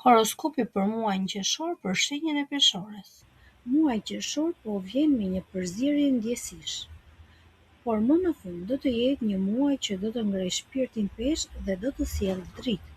Horoskopi për muajin qershor për shenjën e peshores. Muaji qershor po vjen me një përzierje ndjesish, por më në fund do të jetë një muaj që do të ngrej shpirtin peshë dhe do të sjellë dritë.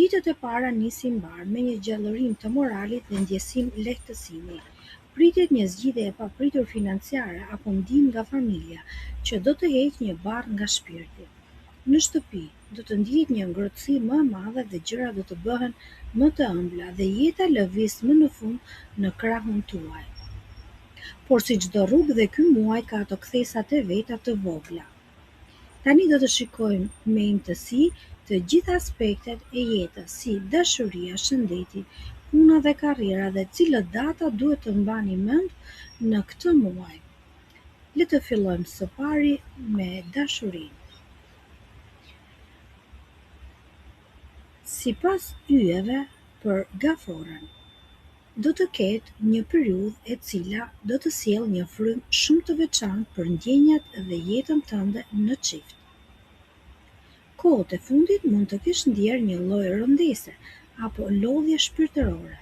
Ditët e para nisin mbar me një gjallërim të moralit dhe ndjesim lehtësimi. Pritet një zgjidhje e papritur financiare apo ndihmë nga familja që do të heqë një barr nga shpirti. Në shtëpi do të ndihet një ngrohtësi më e madhe dhe gjërat do të bëhen më të ëmbla dhe jeta lëviz më në fund në krahun tuaj. Por si çdo rrugë dhe ky muaj ka ato kthesat e veta të vogla. Tani do të shikojmë me imtësi të gjitha aspektet e jetës si dashuria, shëndeti, puna dhe karriera dhe cilët data duhet të mbani mend në këtë muaj. Le të fillojmë së pari me dashurinë. Sipas yjeve për gaforën, do të ketë një periudhë e cila do të sjellë një frymë shumë të veçantë për ndjenjat dhe jetën tënde në çift. Kohët e fundit mund të kesh ndjerë një lloj rëndese apo lodhje shpirtërore,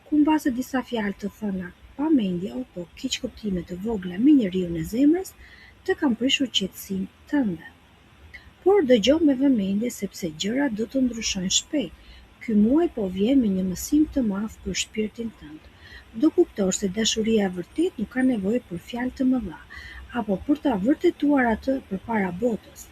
ku mbase disa fjalë të thëna pa mendje apo keq kuptime të vogla me njeriun e zemrës të kanë prishur qetësinë tënde. Por dëgjo me vëmendje sepse gjërat do të ndryshojnë shpejt. Ky muaj po vjen me një mësim të madh për shpirtin tënd. Do kuptosh se dashuria e vërtetë nuk ka nevojë për fjalë të mëdha apo për ta vërtetuar atë përpara botës.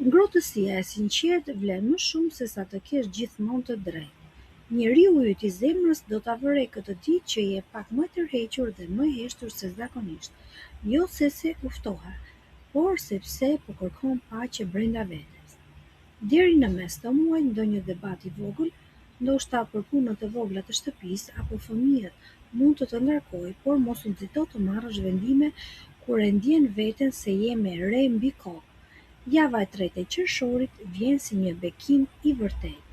Ngrohtësia e sinqertë vlen më shumë se sa të kesh gjithmonë të drejtë. Njeriu yt i zemrës do ta vërej këtë ditë që je pak më tërhequr dhe më heshtur se zakonisht, jo se se uftohe, por sepse po kërkon paqe brenda vetes. Deri në mes të muajit ndonjë debat i vogël, ndoshta për punët e vogla të shtëpisë apo fëmijët, mund të të ngarkojë, por mos u nxito të marrësh vendime kur e ndjen veten se je me re mbi kokë. Java e tretë e qershorit vjen si një bekim i vërtetë.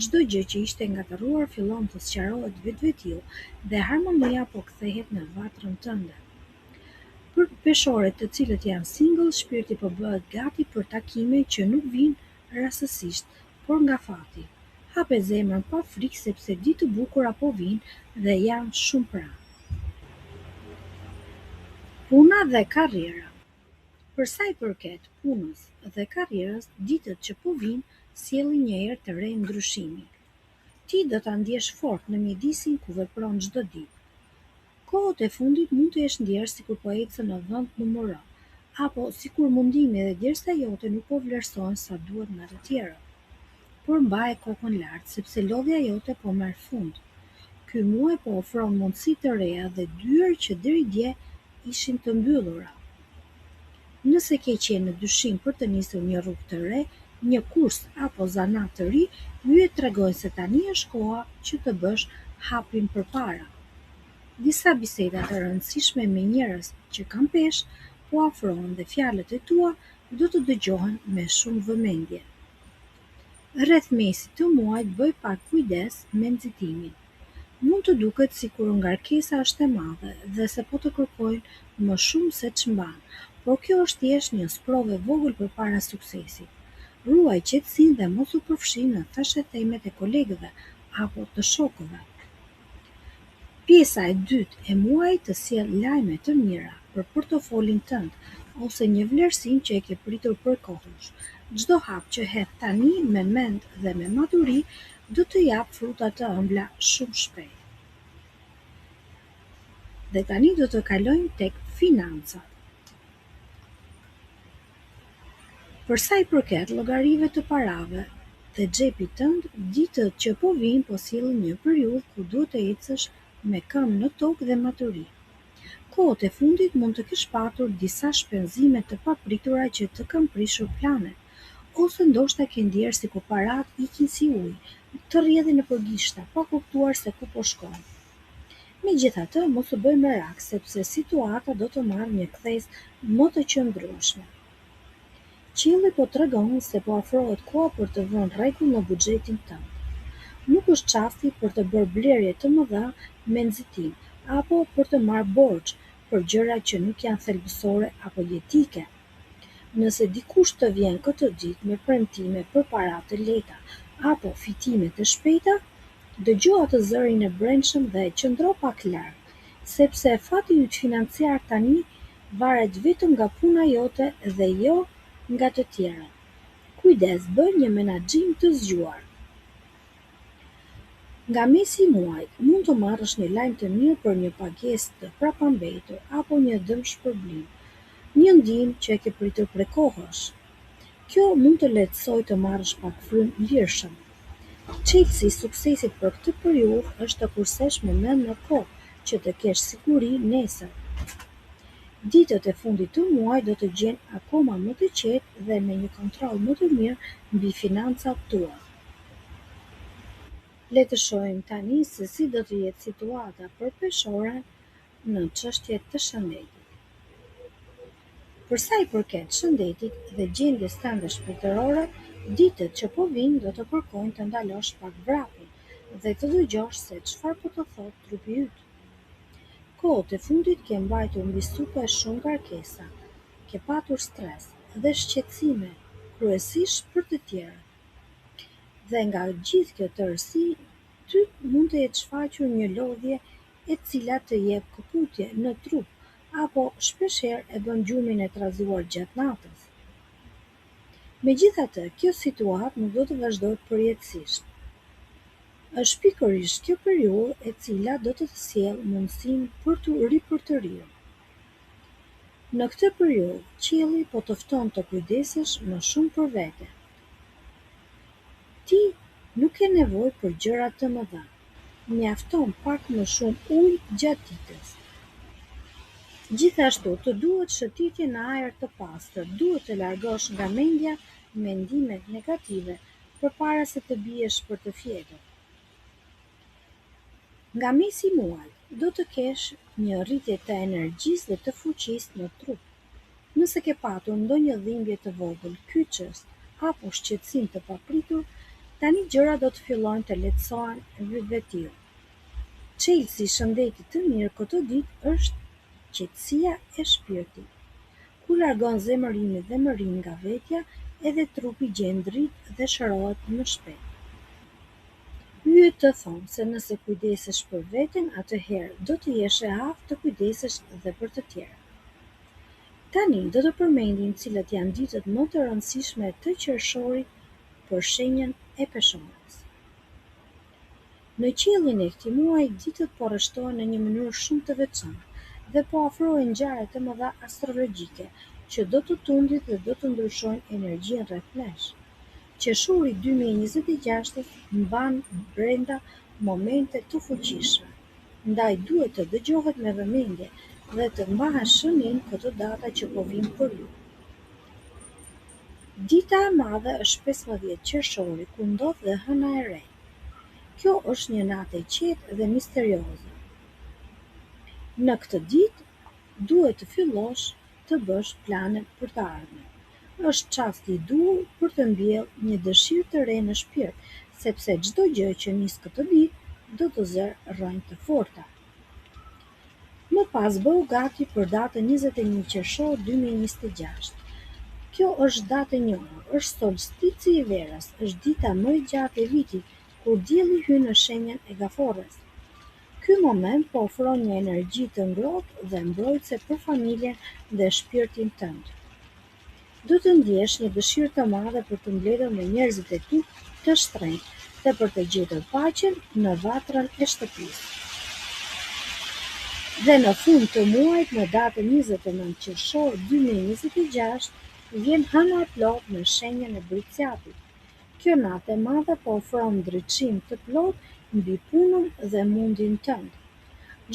Çdo gjë që ishte ngatëruar fillon të sqarohet vetvetiu dhe harmonia po kthehet në vatrën tënde. Për peshorët të cilët janë single, shpirti po bëhet gati për takime që nuk vijnë rastësisht, por nga fati. Hape zemrën pa frikë sepse ditë të bukura po vijnë dhe janë shumë pranë. Puna dhe karriera. Për sa i përket punës dhe karrierës, ditët që po vijnë sjellin një erë të re ndryshimi. Ti do ta ndjesh fort në mjedisin ku vepron çdo ditë. Kohët e fundit mund të jesh ndjerë sikur po ecën në vend numero, apo sikur mundimi dhe djersa jote nuk po vlerësohen sa duhet nga të tjerët. Por mbaje kokën lart sepse lodhja jote po merr fund. Ky muaj po ofron mundësi të reja dhe dyer që deri dje ishin të mbyllura. Nëse ke qenë në dyshim për të nisur një rrugë të re, një kurs apo zanat të ri, yjet tregojnë se tani është koha që të bësh hapin përpara. Disa biseda të rëndësishme me njerëz që kanë peshë po afrohen dhe fjalët e tua do të dëgjohen me shumë vëmendje. Rreth mesit të muajit bëj pak kujdes me nxitimin. Mund të duket sikur ngarkesa është e madhe dhe se po të kërkojnë më shumë se ç'mban, por kjo është thjesht një sprovë e vogël përpara suksesit. Ruaj qetësinë dhe mos u përfshi në thashethemet e kolegëve apo të shokëve. Pjesa e dytë e muajit të sjell lajme të mira për portofolin tënd ose një vlerësim që e ke pritur përkohësh. Çdo hap që hedh tani me mend dhe me maturi do të jap fruta të ëmbla shumë shpejt. Dhe tani do të kalojmë tek financat. Për sa i përket llogarive të parave dhe xhepit tënd, ditët që po vijnë po sjellin një periudhë ku duhet të ecësh me këmbë në tokë dhe maturi. Kohët e fundit mund të kesh patur disa shpenzime të papritura që të kanë prishur planet, ose ndoshta ke ndjerë sikur paratë ikin si ujë, të rrjedhin nëpër gishta, pa kuptuar se ku po shkojnë. Megjithatë, mos u bëj merak sepse situata do të marrë një kthesë më të qëndrueshme. Qielli po tregon se po afrohet koha për të vënë rregull në buxhetin tënd. Nuk është çasti për të bërë blerje të mëdha me nxitim, apo për të marrë borxh për gjëra që nuk janë thelbësore apo jetike. Nëse dikush të vjen këtë ditë me premtime për para të lehta apo fitime të shpejta, Dëgjo atë zërin e brendshëm dhe qëndro pak larg, sepse fati yt financiar tani varet vetëm nga puna jote dhe jo nga të tjerat. Kujdes, bën një menaxhim të zgjuar. Nga mesi i muajit, mund të marrësh një lajm të mirë për një pagesë të prapambetur apo një dëmshpërblim, një ndihmë që e ke pritur prej kohësh. Kjo mund të lehtësojë të marrësh pak frymë lirshëm. Çelësi i suksesit për këtë periudhë është të kursesh me mend në kohë që të kesh siguri nesër. Ditët e fundit të muajit do të gjenë akoma më të qetë dhe me një kontroll më të mirë mbi financat tua. Le të shohim tani se si do të jetë situata për peshoren në çështjet të shëndetit. Për sa i përket shëndetit dhe gjendjes tënde shpirtërore, ditët që po vijnë do të kërkojnë të ndalosh pak vrapin dhe të dëgjosh se çfarë po të thotë trupi yt. Kohët e fundit ke mbajtur mbi supe shumë ngarkesa, ke patur stres dhe shqetësime, kryesisht për të tjerët. Dhe nga gjithë kjo tërësi, ty mund të jetë shfaqur një lodhje e cila të jep këputje në trup apo shpeshherë e bën gjumin e trazuar gjatë natës. Megjithatë, kjo situatë nuk do të vazhdojë përjetësisht. Është pikërisht kjo periudhë e cila do të sjellë mundësinë për të ripërtëryrë. Në këtë periudhë, qielli po të fton të kujdesesh më shumë për vete. Ti nuk ke nevojë për gjëra të mëdha. Mjafton pak më shumë ujë gjatë ditës. Gjithashtu të duhet shëtitje në ajër të pastër, duhet të largosh nga mendja mendimet negative përpara se të biesh për të fjetur. Nga mesi i muajit do të kesh një rritje të energjisë dhe të fuqisë në trup. Nëse ke patur ndonjë dhimbje të vogël, kyçës apo shqetësim të papritur, tani gjërat do të fillojnë të lehtësohen vetvetiu. Çelësi i shëndetit të mirë këtë ditë është qetësia e shpirtit. Kur largon zemërimi dhe mërim nga vetja, edhe trupi gjen dritë dhe shërohet më shpejt. Yjet të thonë se nëse kujdesesh për veten, atëherë do të jesh e aftë të kujdesesh edhe për të tjerët. Tani do të përmendim cilat janë ditët më të rëndësishme të qershorit për shenjën e peshorës. Në qiellin e këtij muaji ditët po rreshtohen në një mënyrë shumë të veçantë dhe po afrohen ngjarje të mëdha astrologjike që do të tundit dhe do të ndryshojnë energjinë rreth nesh. Qershori 2026 mban brenda momente të fuqishme, ndaj duhet të dëgjohet me vëmendje dhe të mbahet shënim këto data që po vijnë për ju. Dita e madhe është 15 qershori, ku ndodh dhe hëna e re. Kjo është një natë e qetë dhe misterioze. Në këtë ditë duhet të fillosh të bësh plane për të ardhmen. Është çasti i duhur për të mbjellë një dëshirë të re në shpirt, sepse çdo gjë që nis këtë ditë do të zërë rrënjë të forta. Më pas bëu gati për datën 21 qershor 2026. Kjo është datë e njohur, është solstici i verës, është dita më e gjatë e vitit, kur dielli hyn në shenjën e gaforres. Ky moment po ofron një energji të ngrohtë dhe mbrojtëse për familjen dhe shpirtin tënd. Do të ndjesh një dëshirë të madhe për të mbledhur me njerëzit e tu të shtrenjtë dhe për të gjetur paqen në vatrën e shtëpisë. Dhe në fund të muajit, në datën 29 qershor 2026, vjen hëna e plotë në shenjën e Briciatit. Kjo natë e madhe po ofron ndriçim të plotë mbi punën dhe mundin tënd.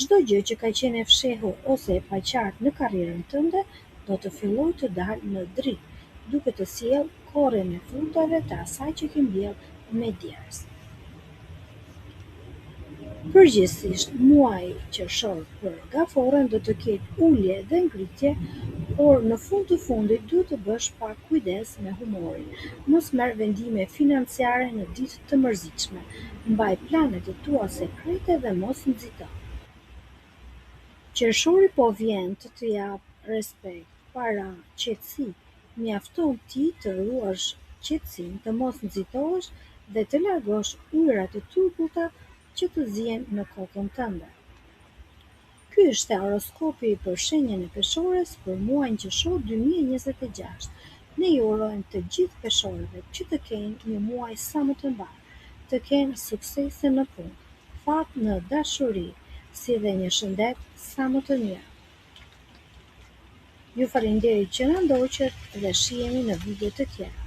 Çdo gjë që ka qenë e fshehur ose e paqartë në karrierën tënde do të fillojë të dalë në dritë, duke të sjellë korren e frutave të asaj që ke mbjellë me djers. Përgjithsisht, muaji qershor për gaforën do të ketë ulje dhe ngritje, por në fund të fundit duhet të bësh pak kujdes me humorin. Mos merr vendime financiare në ditë të mërzitshme. Mbaj planet e tua sekrete dhe mos nxito. Qershori po vjen të jap respekt, para, qetësi. Mjafton ti të ruash qetësinë, të mos nxitohesh dhe të largosh ujërat e turbuta që të zihen në kokën tënde. Ky është horoskopi për shenjën e peshores për muajin qershor 2026. Ne ju urojmë të gjithë peshorëve që të kenë një muaj sa më të mbar, të kenë suksese në punë, fat në dashuri, si dhe një shëndet sa më të mirë. Ju falenderoj që na ndoqët dhe shihemi në video të tjera.